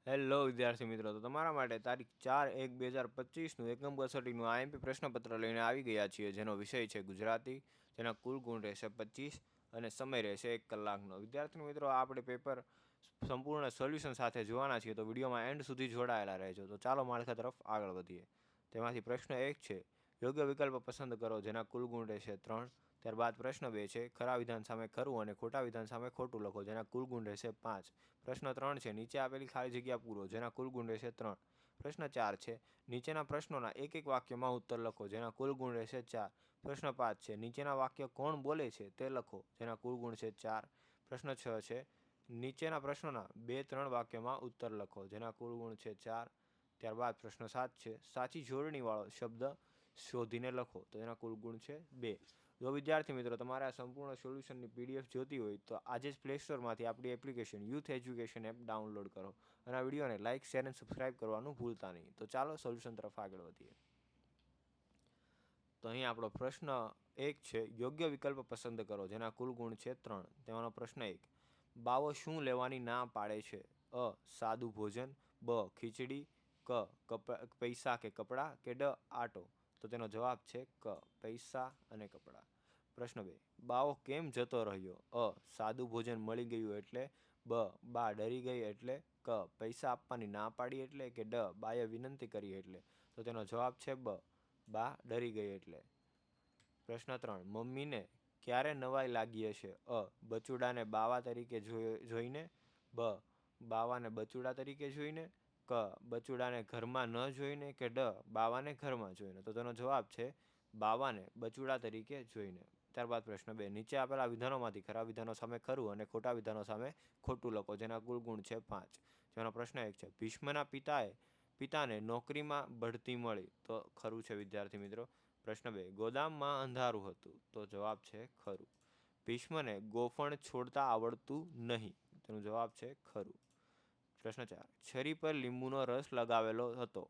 Hello વિદ્યાર્થી મિત્રો, તો તમારા માટે તારીખ 4/1/2025નું એકમ કસોટીનું આઈએમપી પ્રશ્નપત્ર લઈને આવી ગયા છીએ, જેનો વિષય છે ગુજરાતી, જેના કુલ ગુણ રહેશે 25 અને સમય રહેશે 1 કલાકનો. વિદ્યાર્થી મિત્રો, આપણે પેપર સંપૂર્ણ સોલ્યુશન સાથે જોવાના છીએ, તો વિડીયોમાં એન્ડ સુધી જોડાયેલા રહેજો. તો ચાલો માળખા તરફ આગળ વધીએ. તેમાંથી પ્રશ્ન 1 છે, યોગ્ય વિકલ્પ પસંદ કરો, જેના કુલ ગુણ રહેશે 3. ત્યારબાદ પ્રશ્ન 2 છે, ખરા વિધાન સામે ખરું અને ખોટા વિધાન સામે ખોટું લખો, જેના કુલ ગુણ રહેશે 5. પ્રશ્ન 3 છે, નીચે આપેલી ખાલી જગ્યા પૂરો, જેના કુલ ગુણ રહેશે 3. પ્રશ્ન 4 છે, નીચેના પ્રશ્નોના એક વાક્યમાં ઉત્તર લખો, જેના કુલ ગુણ રહેશે 4. પ્રશ્ન 5 છે, નીચેના વાક્ય કોણ બોલે છે તે લખો, જેના કુલ ગુણ છે 4. પ્રશ્ન 6 છે, નીચેના પ્રશ્નોના 2-3 વાક્યમાં ઉત્તર લખો, જેના કુલ ગુણ છે 4. ત્યારબાદ પ્રશ્ન 7 છે, સાચી જોડણીવાળો શબ્દ શોધીને લખો, તો એના કુલ ગુણ છે 2. જો વિદ્યાર્થી મિત્રો તમારે આ સંપૂર્ણ સોલ્યુશનની પીડીએફ જોતી હોય તો આજે જ પ્લે સ્ટોરમાંથી આપણી application youth education app download કરો અને આ વિડીયોને લાઇક, શેર અને સબસ્ક્રાઇબ કરવાનું ભૂલતા નહીં. તો ચાલો સોલ્યુશન તરફ આગળ વધીએ. તો અહીં આપણો પ્રશ્ન 1 છે, યોગ્ય વિકલ્પ પસંદ કરો, જેના કુલ ગુણ છે 3. તેમાંનો પ્રશ્ન 1, બાવો શું લેવાની ના પાડે છે? અ. સાદું ભોજન, બ. ખીચડી, ક. પૈસા કે કપડાં, કે ડ. આટો. તો તેનો જવાબ છે ક. પૈસા અને કપડાં. પ્રશ્ન 2, બાવો કેમ જતો રહ્યો? અ. સાદું ભોજન મળી ગયું એટલે, બ. બા ડરી ગઈ એટલે, ક. પૈસા આપવાની ના પાડી એટલે, કે ડ. બાએ વિનંતી કરી એટલે. તો તેનો જવાબ છે બ. બા ડરી ગઈ એટલે. પ્રશ્ન 3, મમ્મીને ક્યારે નવાઈ લાગી હશે? અ. બચુડાને બાવા તરીકે જોઈને, બ. બાવાને બચુડા તરીકે જોઈને, ક. બચુડાને ઘરમાં ન જોઈને, કે ડ. બાવાને ઘરમાં જોઈને. તો તેનો જવાબ છે બાવાને બચુડા તરીકે જોઈને. ત્યારબાદ પ્રશ્ન 2, નીચે આપેલા વિધાનોમાંથી ખરા વિધાનો સામે ખરું અને ખોટા વિધાનો સામે ખોટું લખો, જેના કુલ ગુણ છે 5. જેનો પ્રશ્ન 1 છે, ભીષ્મના પિતાને નોકરીમાં બઢતી મળી, તો ખરું છે વિદ્યાર્થી મિત્રો. પ્રશ્ન 2, ગોદામમાં અંધારું હતું, તો જવાબ છે ખરું. ભીષ્મને ગોફણ છોડતા આવડતું નહીં, તેનો જવાબ છે ખરું. પ્રશ્ન 4, છરી પર લીંબુનો રસ લગાવેલો હતો,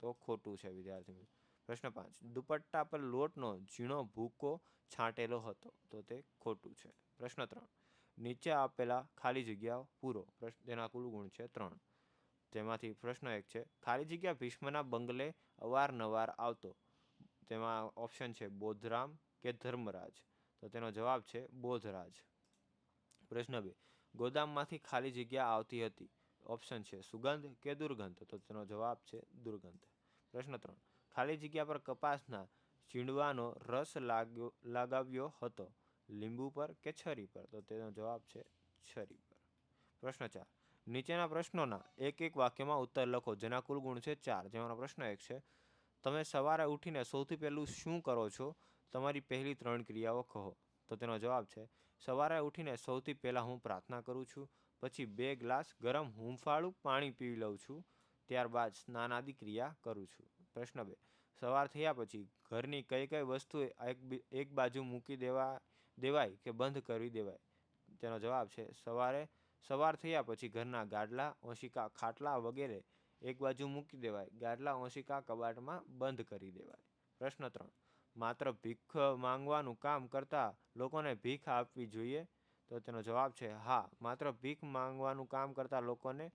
તો ખોટું છે વિદ્યાર્થી મિત્રો. પ્રશ્ન 5, દુપટ્ટા પર લોટનો ઝીણો ભૂકો છાંટેલો હતો, તો તે ખોટું છે. પ્રશ્ન 3, નીચે આપેલા ખાલી જગ્યાઓ પૂરો, તેના કુલ ગુણ છે 3. તેમાંથી પ્રશ્ન 1 છે, ખાલી જગ્યા ભીષ્મના બંગલે અવારનવાર આવતો, તેમાં ઓપ્શન છે બોધરામ કે ધર્મરાજ. તો તેનો જવાબ છે બોધરાજ. પ્રશ્ન 2, ગોદામમાંથી ખાલી જગ્યા આવતી હતી, ઓપ્શન છે સુગંધ કે દુર્ગંધ. તો તેનો જવાબ છે દુર્ગંધ. પ્રશ્ન 3, ખાલી જગ્યા પર કપાસના ચીંડવાનો રસ લગાવ્યો હતો, લીંબુ પર કે છરી પર. તો તેનો જવાબ છે છરી પર. પ્રશ્ન 4, નીચેના પ્રશ્નોના એક વાક્યમાં ઉત્તર લખો, જેના કુલ ગુણ છે 4. જેમાંનો પ્રશ્ન 1 છે, તમે સવારે ઉઠીને સૌથી પહેલું શું કરો છો? તમારી પહેલી 3 ક્રિયાઓ કહો. તો તેનો જવાબ છે, સવારે ઉઠીને સૌથી પહેલાં હું પ્રાર્થના કરું છું, પછી 2 ગ્લાસ ગરમ હૂંફાળું પાણી પી લઉં છું, ત્યારબાદ સ્નાનાદિ ક્રિયા કરું છું. પ્રશ્ન 2, સવાર થયા પછી ઘરની કઈ વસ્તુ એક બાજુ મૂકી દેવાય કે બંધ કરી દેવાય? તેનો જવાબ છે, સવાર થયા પછી ઘરના ગાડલા, ઓશિકા, ખાટલા વગેરે એક બાજુ મૂકી દેવાય, ગાડલા, ઓશિકા કબાટમાં બંધ કરી દેવાય. પ્રશ્ન 3, માત્ર ભીખ માંગવાનું કામ કરતા લોકોને ભીખ આપવી જોઈએ? તો તેનો જવાબ છે હા, માત્ર ભીખ માંગવાનું કામ કરતા લોકોને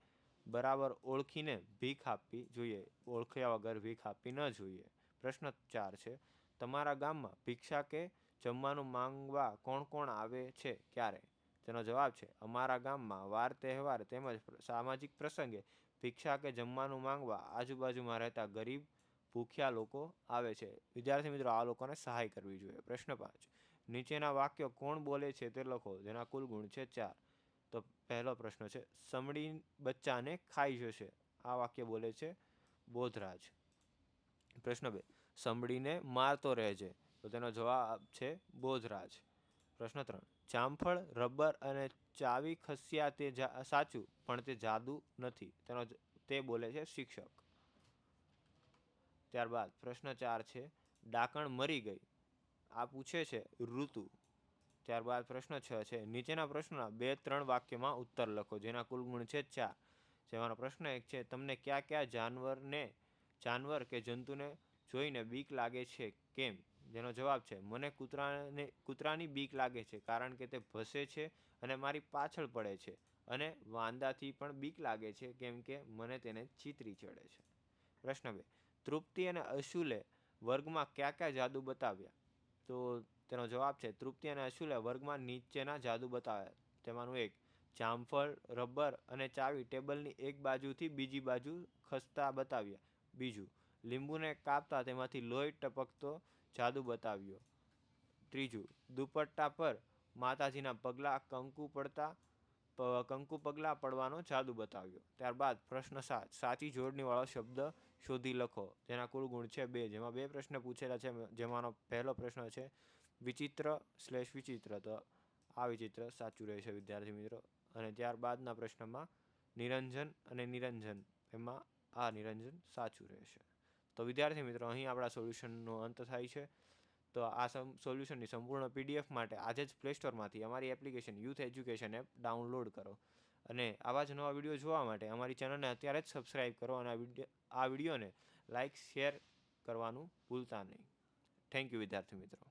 બરાબર ઓળખીને ભીખ આપવી જોઈએ, ઓળખ્યા વગર ભીખ આપવી ન જોઈએ. પ્રશ્ન 4 છે, તમારા ગામમાં ભિક્ષા કે જમવાનું માંગવા કોણ કોણ આવે છે, ક્યારે? તેનો જવાબ છે, અમારા ગામમાં વાર તહેવાર તેમજ સામાજિક પ્રસંગે ભિક્ષા કે જમવાનું માંગવા આજુબાજુમાં રહેતા ગરીબ ભૂખ્યા લોકો આવે છે. વિદ્યાર્થી મિત્રો, આ લોકોને સહાય કરવી જોઈએ. પ્રશ્ન 5, નીચેના વાક્યો કોણ બોલે છે તે લખો, જેના કુલ ગુણ છે 4. તો પહેલો પ્રશ્ન છે, સમડી બચ્ચાને ખાઈ જશે. આ વાક્ય બોલે છે બોધરાજ. પ્રશ્ન 2, સમડીને મારતો રહેજે. તો તેનો જવાબ છે બોધરાજ. પ્રશ્ન 3, જામફળ, રબર અને ચાવી ખસ્યા તે સાચું, પણ તે જાદુ નથી. તે બોલે છે શિક્ષક. ત્યારબાદ પ્રશ્ન 4 છે, ડાકણ મરી ગઈ. આ પૂછે છે ઋતુ. ત્યારબાદ પ્રશ્ન 6 છે, નીચેના પ્રશ્નોના 2-3 વાક્યમાં ઉત્તર લખો, જેના કુલ ગુણ છે 4. જેમાંનો પ્રશ્ન 1 છે, તમને કયા જાનવર કે જંતુને જોઈને બીક લાગે છે, કેમ? જેનો જવાબ છે, મને કૂતરાની બીક લાગે છે, કારણ કે તે ભસે છે અને મારી પાછળ પડે છે. અને વાંદાથી પણ બીક લાગે છે કેમ કે મને તેને ચીતરી ચડે છે. પ્રશ્ન 2. તૃપ્તિ અને અશુલે વર્ગમાં કયા કયા જાદુ બતાવ્યા? તો તેનો જવાબ છે તૃપ્તિ અને અશુલે વર્ગમાં નીચેના જાદુ બતાવ્યા. તેમાંનું એક, જામફળ, રબર અને ચાવી ટેબલની એક બાજુથી બીજી બાજુ ખસતા બતાવ્યા. બીજું, લીંબુને કાપતા તેમાંથી લોહી ટપકતો જાદુ બતાવ્યો. ત્રીજું, દુપટ્ટા પર માતાજીના કંકુ પગલા પડવાનો જાદુ બતાવ્યો. ત્યારબાદ પ્રશ્ન 7, સાચી જોડણીવાળો શબ્દ શોધી લખો. જેના કુલ ગુણ છે 2. જેમાં 2 પ્રશ્ન પૂછેલા છે. જેમાંનો પહેલો પ્રશ્ન છે વિચિત્ર, તો આ વિચિત્ર સાચું રહેશે વિદ્યાર્થી મિત્રો. અને ત્યારબાદના પ્રશ્નમાં નિરંજન અને નિરંજન, એમાં આ નિરંજન સાચું રહેશે. તો વિદ્યાર્થી મિત્રો, અહીં આપણા સોલ્યુશનનો અંત થાય છે. તો આ સોલ્યુશનની સંપૂર્ણ પીડીએફ માટે આજે જ પ્લે સ્ટોરમાંથી અમારી application youth education app download કરો. અને આવા જ નવા વિડીયો જોવા માટે અમારી ચેનલને અત્યારે જ સબસ્ક્રાઈબ કરો અને આ વિડીયોને લાઇક શેર કરવાનું ભૂલતા નહીં. થેન્ક યુ વિદ્યાર્થી મિત્રો.